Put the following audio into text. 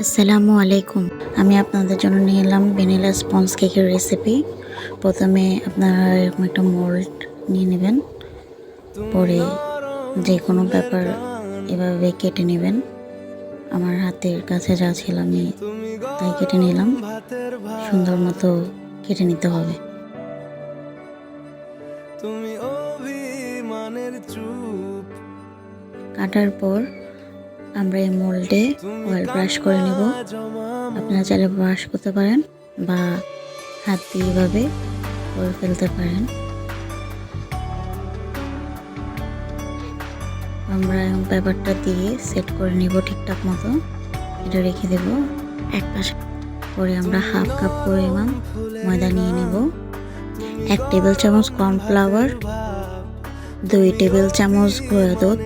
আসসালামু আলাইকুম। আমি আপনাদের জন্য নিয়ে এলাম ভ্যানিলা স্পঞ্জ কেকের রেসিপি। প্রথমে আপনারা এরকম একটা মোল্ড নিয়ে নেবেন। পরে যে কোনো পেপার এভাবে কেটে নেবেন। আমার হাতের কাছে যা ছিল আমি তাই কেটে নিলাম। সুন্দর মতো কেটে নিতে হবে। কাটার পর আমরা এই মোল্ডে অয়েল ব্রাশ করে নেব। আপনারা চাইলে ব্রাশ করতে পারেন বা হাত দিয়ে এভাবে করে ফেলতে পারেন। আমরা এখন পেপারটা দিয়ে সেট করে নেব ঠিকঠাক মতো। এটা রেখে দেব এক পাশে। পরে আমরা হাফ কাপ পরিমাণ ময়দা নিয়ে নেব, 1 টেবিল চামচ কর্নফ্লাওয়ার, 2 টেবিল চামচ গুঁড়া দুধ,